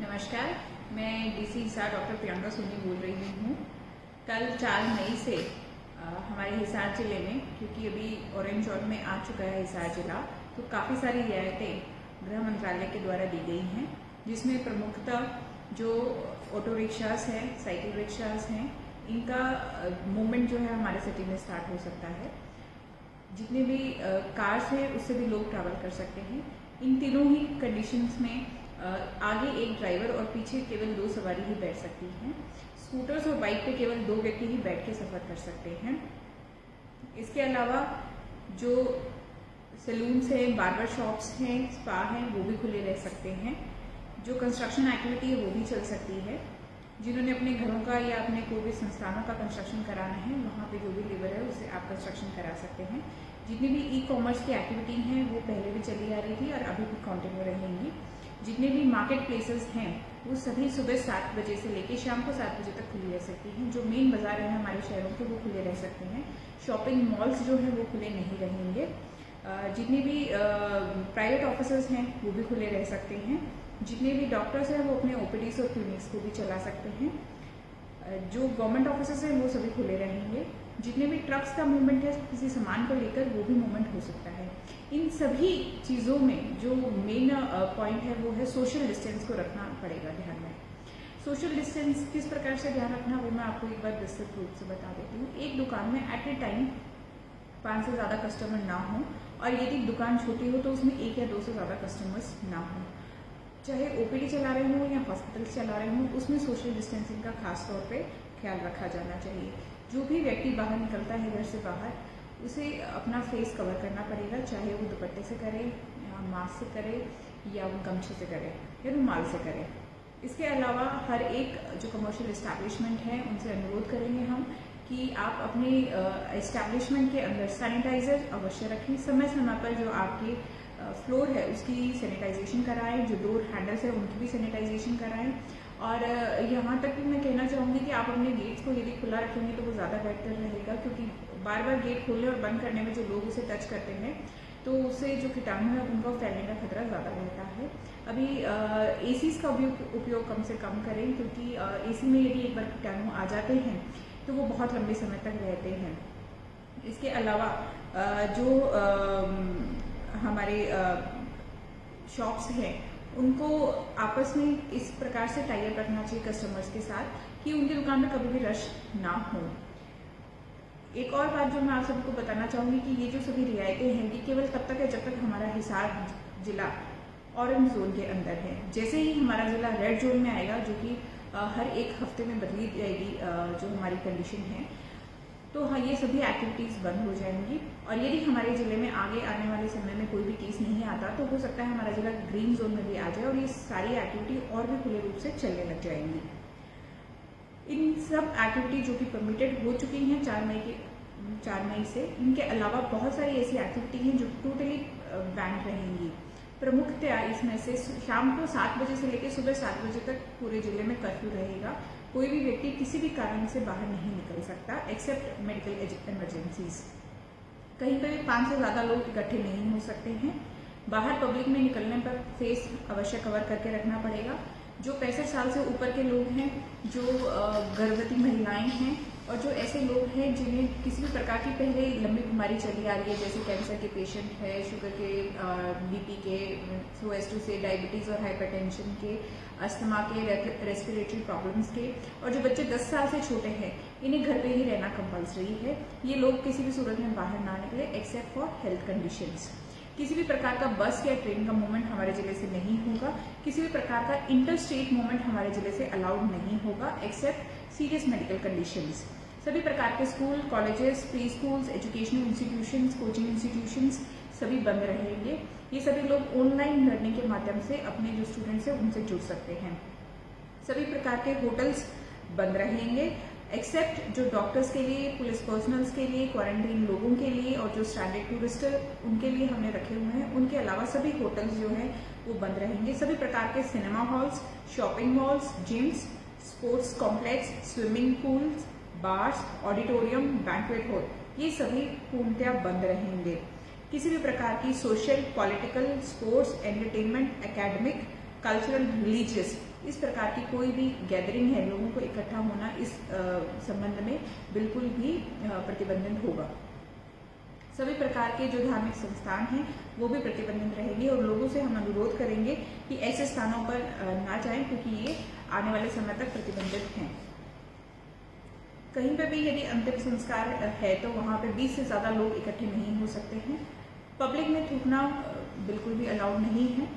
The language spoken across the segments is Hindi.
नमस्कार, मैं डीसी हिसार डॉक्टर प्रियंका सोनी बोल रही हूँ। कल 4 मई से हमारे हिसार ज़िले में, क्योंकि अभी ऑरेंज जोन में आ चुका है हिसार ज़िला, तो काफ़ी सारी रियायतें गृह मंत्रालय के द्वारा दी गई हैं, जिसमें प्रमुखतः जो ऑटो रिक्शास हैं, साइकिल रिक्शास हैं, इनका मूवमेंट जो है हमारे सिटी में स्टार्ट हो सकता है। जितने भी कार्स हैं उससे भी लोग ट्रैवल कर सकते हैं। इन तीनों ही कंडीशंस में आगे एक ड्राइवर और पीछे केवल 2 सवारी ही बैठ सकती हैं। स्कूटर्स और बाइक पे केवल 2 व्यक्ति ही बैठ के सफ़र कर सकते हैं। इसके अलावा जो सैलून्स हैं, बार्बर शॉप्स हैं, स्पा हैं, वो भी खुले रह सकते हैं। जो कंस्ट्रक्शन एक्टिविटी है वो भी चल सकती है। जिन्होंने अपने घरों का या अपने कोई भी संस्थानों का कंस्ट्रक्शन कराना है, वहाँ पे जो भी लेबर है उससे आप कंस्ट्रक्शन करा सकते हैं। जितनी भी ई कॉमर्स की एक्टिविटी हैं वो पहले भी चली आ रही थी और अभी भी कंटिन्यू रहेंगी। जितने भी मार्केट प्लेसेस हैं वो सभी सुबह 7 बजे से लेकर शाम को 7 बजे तक खुली रह सकती हैं। जो मेन बाजार हैं हमारे शहरों के वो खुले रह सकते हैं। शॉपिंग मॉल्स जो हैं वो खुले नहीं रहेंगे। जितने भी प्राइवेट ऑफिसेज हैं वो भी खुले रह सकते हैं। जितने भी डॉक्टर्स हैं वो अपने ओपीडीज और क्लिनिक्स को भी चला सकते हैं। जो गवर्नमेंट ऑफिसेज हैं वो सभी खुले रहेंगे। जितने भी ट्रक्स का मूवमेंट है किसी सामान को लेकर वो भी मूवमेंट हो सकता है। इन सभी चीज़ों में जो मेन पॉइंट है वो है सोशल डिस्टेंस को रखना पड़ेगा ध्यान में। सोशल डिस्टेंस किस प्रकार से ध्यान रखना वो मैं आपको एक बार विस्तृत रूप से बता देती हूँ। एक दुकान में एट ए टाइम 5 से ज़्यादा कस्टमर ना हो, और यदि दुकान छोटी हो तो उसमें 1 या 2 से ज़्यादा कस्टमर्स ना हो। चाहे ओपीडी चला रहे हों या हॉस्पिटल चला रहे हों, उसमें सोशल डिस्टेंसिंग का खास तौर पे ख्याल रखा जाना चाहिए। जो भी व्यक्ति बाहर निकलता है घर से बाहर, उसे अपना फेस कवर करना पड़ेगा, चाहे वो दुपट्टे से करे या मास्क से करे या वो गमछे से करे या रुमाल से करे। इसके अलावा हर एक जो कमर्शियल इस्टेब्लिशमेंट है उनसे अनुरोध करेंगे हम कि आप अपने इस्टेब्लिशमेंट के अंदर सैनिटाइजर अवश्य रखें। समय समय पर जो आपके फ्लोर है उसकी सैनिटाइजेशन कराएं, जो डोर हैंडल्स है उनकी भी सैनिटाइजेशन कराएं। और यहाँ तक भी मैं कहना चाहूँगी कि आप अपने गेट्स को यदि खुला रखेंगे तो वो ज़्यादा बेहतर रहेगा, क्योंकि बार बार गेट खोलने और बंद करने में जो लोग उसे टच करते हैं तो उससे जो कीटाणु है उनका फैलने का खतरा ज़्यादा रहता है। अभी एसीज़ का उपयोग कम से कम करें, क्योंकि एसी में यदि एक बार कीटाणु आ जाते हैं तो वो बहुत लंबे समय तक रहते हैं। इसके अलावा जो हमारे शॉप्स हैं उनको आपस में इस प्रकार से टाई अप रखना चाहिए कस्टमर्स के साथ कि उनकी दुकान में कभी भी रश ना हो। एक और बात जो मैं आप सबको बताना चाहूँगी कि ये जो सभी रियायतें हैं ये केवल तब तक है जब तक हमारा हिसार जिला ऑरेंज जोन के अंदर है। जैसे ही हमारा जिला रेड जोन में आएगा, जो कि हर एक हफ्ते में बदली जाएगी जो हमारी कंडीशन है, तो हाँ ये सभी एक्टिविटीज़ बंद हो जाएंगी। और यदि हमारे ज़िले में आगे आने वाले समय में कोई भी केस नहीं आता तो हो सकता है हमारा ज़िला ग्रीन जोन में भी आ जाए और ये सारी एक्टिविटी और भी खुले रूप से चलने लग जाएंगी। इन सब एक्टिविटी जो कि परमिटेड हो चुकी हैं 4 मई से, इनके अलावा बहुत सारी ऐसी एक्टिविटी हैं जो टोटली बैन रहेंगी। प्रमुखतया इसमें से शाम को 7 बजे से लेकर सुबह 7 बजे तक पूरे ज़िले में कर्फ्यू रहेगा। कोई भी व्यक्ति किसी भी कारण से बाहर नहीं निकल सकता एक्सेप्ट मेडिकल इमरजेंसीज। कहीं पर भी 5 से ज़्यादा लोग इकट्ठे नहीं हो सकते हैं। बाहर पब्लिक में निकलने पर फेस अवश्य कवर करके रखना पड़ेगा। जो 65 साल से ऊपर के लोग हैं, जो गर्भवती महिलाएं हैं और जो ऐसे लोग हैं जिन्हें किसी भी प्रकार की पहले लंबी बीमारी चली आ रही है, जैसे कैंसर के पेशेंट है, शुगर के, बीपी के, सो एस टू से डायबिटीज़ और हाइपरटेंशन के, अस्थमा के, रेस्पिरेटरी प्रॉब्लम्स के, और जो बच्चे 10 साल से छोटे हैं इन्हें घर पे ही रहना कंपल्सरी है। ये लोग किसी भी सूरत में बाहर ना निकले एक्सेप्ट फॉर हेल्थ कंडीशंस। किसी भी प्रकार का बस या ट्रेन का मूवमेंट हमारे ज़िले से नहीं होगा। किसी भी प्रकार का इंटर स्टेट मूवमेंट हमारे ज़िले से अलाउड नहीं होगा एक्सेप्ट सीरियस मेडिकल कंडीशंस। सभी प्रकार के school, colleges, pre schools, educational institutions, coaching institutions सभी बंद रहेंगे। ये सभी लोग ऑनलाइन लर्निंग के माध्यम से अपने जो स्टूडेंट्स हैं उनसे जुड़ सकते हैं। सभी प्रकार के होटल्स बंद रहेंगे एक्सेप्ट जो डॉक्टर्स के लिए, पुलिस पर्सनल्स के लिए, क्वारंटीन लोगों के लिए और जो स्टैंडर्ड टूरिस्ट उनके लिए हमने रखे हुए हैं। उनके अलावा सभी होटल्स जो हैं वो बंद रहेंगे। सभी प्रकार के cinema halls, shopping malls, gyms, sports complex, swimming pools, bars, auditorium, banquet hall, ये सभी पूर्णतया बंद रहेंगे। किसी भी प्रकार की social, political, sports, entertainment, academic cultural, religious, इस प्रकार की कोई भी गैदरिंग है, लोगों को इकट्ठा होना, इस संबंध में बिल्कुल भी प्रतिबंधित होगा। सभी प्रकार के जो धार्मिक संस्थान हैं वो भी प्रतिबंधित रहेंगे और लोगों से हम अनुरोध करेंगे कि ऐसे स्थानों पर ना जाएं, क्योंकि ये आने वाले समय तक प्रतिबंधित हैं। कहीं पे भी यदि अंतिम संस्कार है तो वहाँ पे 20 से ज़्यादा लोग इकट्ठे नहीं हो सकते हैं। पब्लिक में थूकना बिल्कुल भी अलाउड नहीं है।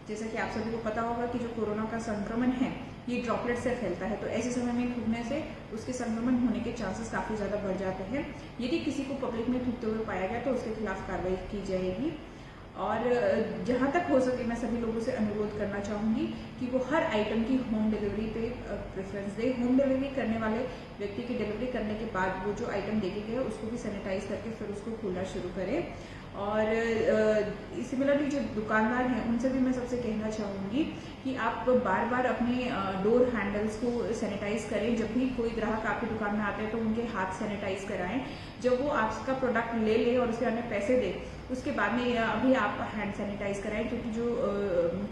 जैसा कि आप सभी को पता होगा कि जो कोरोना का संक्रमण है ये ड्रॉपलेट से फैलता है, तो ऐसे समय में थूकने से उसके संक्रमण होने के चांसेस काफ़ी ज़्यादा बढ़ जाते हैं। यदि किसी को पब्लिक में थूकते हुए पाया गया तो उसके खिलाफ कार्रवाई की जाएगी। और जहाँ तक हो सके मैं सभी लोगों से अनुरोध करना चाहूँगी कि वो हर आइटम की होम डिलीवरी पे प्रेफरेंस दे। होम डिलीवरी करने वाले व्यक्ति की डिलीवरी करने के बाद वो जो आइटम देके गए उसको भी सैनिटाइज करके फिर उसको खोलना शुरू करें। और सिमिलरली जो दुकानदार हैं उनसे भी मैं सबसे कहना चाहूँगी कि आप बार बार अपने डोर हैंडल्स को सैनिटाइज करें। जब भी कोई ग्राहक आपकी दुकान में आते हैं तो उनके हाथ सैनिटाइज कराएं। जब वो आपका प्रोडक्ट ले और उसके अन्य पैसे दे उसके बाद में अभी आप हैंड सैनिटाइज कराएं, क्योंकि जो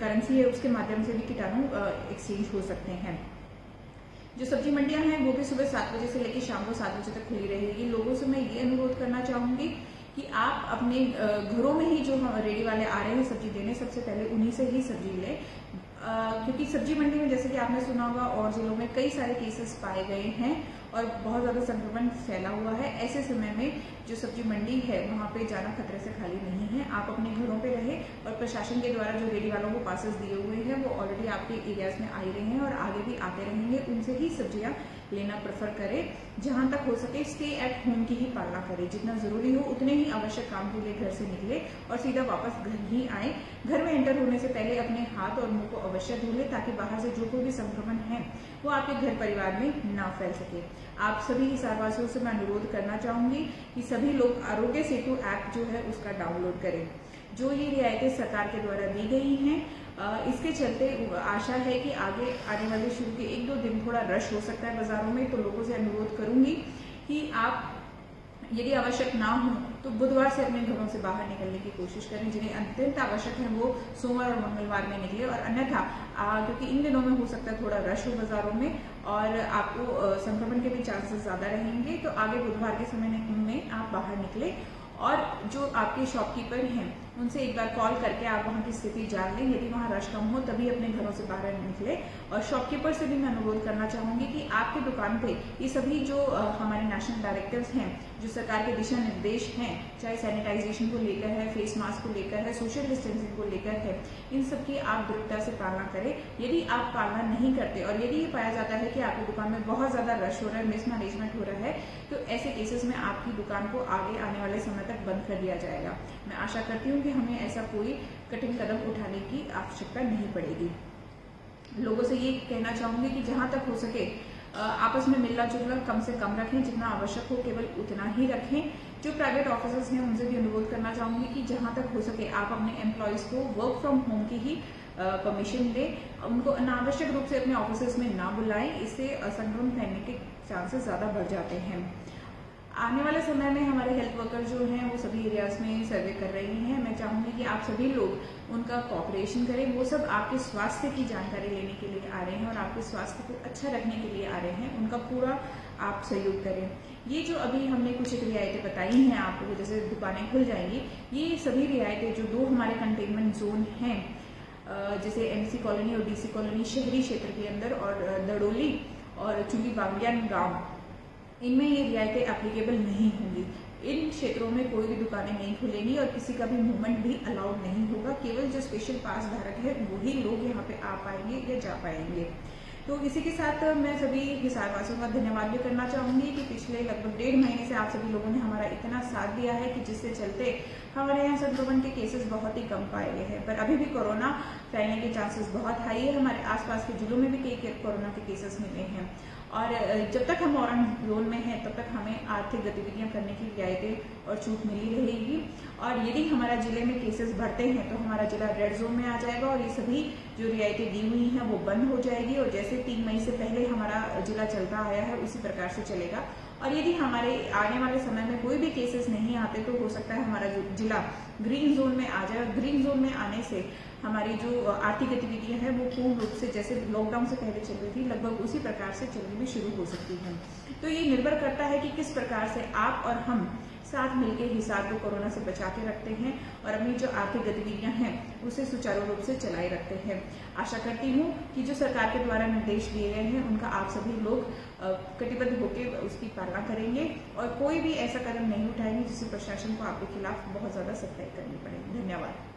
करेंसी है उसके माध्यम से भी कीटाणु एक्सचेंज हो सकते हैं। जो सब्जी मंडियां हैं वो भी सुबह 7 बजे से लेकर शाम को 7 बजे तक खुली रहेगी। लोगों से मैं ये अनुरोध करना चाहूँगी कि आप अपने घरों में ही जो रेडी वाले आ रहे हैं सब्जी देने, सबसे पहले उन्हीं से ही सब्जी लें, क्योंकि सब्जी मंडी में जैसे कि आपने सुना होगा और जिलों में कई सारे केसेस पाए गए हैं और बहुत ज़्यादा संक्रमण फैला हुआ है। ऐसे समय में जो सब्जी मंडी है वहाँ पे जाना खतरे से खाली नहीं है। आप अपने घरों पे रहें और प्रशासन के द्वारा जो रेडी वालों को पासेस दिए हुए हैं वो ऑलरेडी आपके एरियाज में आ ही रहे हैं और आगे भी आते रहेंगे। उनसे ही सब्जियाँ लेना प्रेफर करें। जहाँ तक हो सके स्टे एट होम की ही पालना करें। जितना ज़रूरी हो उतने ही आवश्यक काम के लिए घर से निकले और सीधा वापस घर ही आए। घर में एंटर होने से पहले अपने हाथ और मुंह को अवश्य धो लें, ताकि बाहर से जो कोई भी संक्रमण है वो आपके घर परिवार में ना फैल सके। आप सभी हिसारवासियों से मैं अनुरोध करना चाहूँगी कि सभी लोग आरोग्य सेतु ऐप जो है उसका डाउनलोड करें। जो ये रियायतें सरकार के द्वारा दी गई हैं इसके चलते आशा है कि आगे आने वाले शुरू के 1-2 दिन थोड़ा रश हो सकता है बाजारों में। तो लोगों से अनुरोध करूंगी कि आप यदि आवश्यक ना हो तो बुधवार से अपने घरों से बाहर निकलने की कोशिश करें। जिन्हें अत्यंत आवश्यक है वो सोमवार और मंगलवार में निकले। और अन्यथा क्योंकि इन दिनों में हो सकता है थोड़ा रश हो बाजारों में और आपको संक्रमण के भी चांसेस ज़्यादा रहेंगे, तो आगे बुधवार के समय में आप बाहर निकले। और जो आपके शॉपकीपर हैं उनसे एक बार कॉल करके आप वहाँ की स्थिति जान लें। यदि वहाँ रश कम हो तभी अपने घरों से बाहर निकले। और शॉपकीपर से भी मैं अनुरोध करना चाहूँगी कि आपकी दुकान पे ये सभी जो हमारे नेशनल डायरेक्टिव्स हैं, जो सरकार के दिशा निर्देश हैं, चाहे सैनिटाइजेशन को लेकर है, फेस मास्क को लेकर है, सोशल डिस्टेंसिंग को लेकर है, इन सब की आप दृढ़ता से पालना करें। यदि आप पालना नहीं करते और यदि ये पाया जाता है कि आपकी दुकान में बहुत ज़्यादा रश हो रहा है, मिसमैनेजमेंट हो रहा है, तो ऐसे केसेस में आपकी दुकान को आगे आने वाले समय तक बंद कर दिया जाएगा। मैं आशा करती हूँ कि हमें ऐसा कोई कठिन कदम उठाने की आवश्यकता नहीं पड़ेगी। लोगों से ये कहना चाहूँगी कि जहाँ तक हो सके आपस में मिलना जुलना कम से कम रखें। जितना आवश्यक हो केवल उतना ही रखें। जो प्राइवेट ऑफिसर्स हैं उनसे भी अनुरोध करना चाहूँगी कि जहाँ तक हो सके आप अपने एम्प्लॉयज़ को वर्क फ्रॉम होम की ही परमिशन दें। उनको अनावश्यक रूप से अपने ऑफिस में ना बुलाएं, इससे संक्रमण फैलने के चांसेस ज़्यादा बढ़ जाते हैं। आने वाले समय में हमारे हेल्थ वर्कर जो हैं वो सभी एरियाज में सर्वे कर रही हैं। मैं चाहूँगी कि आप सभी लोग उनका कोऑपरेशन करें। वो सब आपके स्वास्थ्य की जानकारी लेने के लिए आ रहे हैं और आपके स्वास्थ्य को अच्छा रखने के लिए आ रहे हैं। उनका पूरा आप सहयोग करें। ये जो अभी हमने कुछ एक रियायतें बताई हैं आपको, जैसे दुकानें खुल जाएंगी, ये सभी रियायतें जो 2 हमारे कंटेनमेंट जोन हैं, जैसे एमसी कॉलोनी और डीसी कॉलोनी शहरी क्षेत्र के अंदर और दड़ोली और चुंगी बांगियान गाँव, इनमें ये रियायतें एप्लीकेबल नहीं होंगी। इन क्षेत्रों में कोई भी दुकानें नहीं खुलेंगी और किसी का भी मूवमेंट भी अलाउड नहीं होगा। केवल जो स्पेशल पास धारक है वही लोग यहाँ पे आ पाएंगे या जा पाएंगे। तो इसी के साथ मैं सभी हिसारवासियों का धन्यवाद भी करना चाहूँगी कि पिछले लगभग 1.5 महीने से आप सभी लोगों ने हमारा इतना साथ दिया है कि जिससे चलते हमारे यहाँ संक्रमण के केसेस बहुत ही कम पाए गए हैं। पर अभी भी कोरोना फैलने के चांसेस बहुत हाई है। हमारे आसपास के जिलों में भी कई कोरोना के केसेस मिले हैं और जब तक हम ऑरेंज जोन में हैं तब तक हमें आर्थिक गतिविधियां करने की रियायतें और छूट मिली रहेगी। और यदि हमारा जिले में केसेस बढ़ते हैं तो हमारा जिला रेड जोन में आ जाएगा और ये सभी जो रियायतें दी हुई हैं वो बंद हो जाएगी। और जैसे 3 मई से पहले हमारा जिला चलता आया है उसी प्रकार से चलेगा। और यदि हमारे आने वाले समय में कोई भी केसेस नहीं आते तो हो सकता है हमारा जिला ग्रीन जोन में आ जाए। ग्रीन जोन में आने से हमारी जो आर्थिक गतिविधियां हैं वो पूर्ण रूप से जैसे लॉकडाउन से पहले चल रही थी लगभग उसी प्रकार से चलने में शुरू हो सकती है। तो ये निर्भर करता है कि किस प्रकार से आप और हम साथ मिलकर हिसार को कोरोना से बचा के रखते हैं और अपनी जो आर्थिक गतिविधियां हैं उसे सुचारू रूप से चलाए रखते हैं। आशा करती हूँ कि जो सरकार के द्वारा निर्देश दिए गए हैं उनका आप सभी लोग कटिबद्ध होकर उसकी पालना करेंगे और कोई भी ऐसा कदम नहीं उठाएंगे जिससे प्रशासन को आपके खिलाफ बहुत ज्यादा सख्ताई करनी पड़े। धन्यवाद।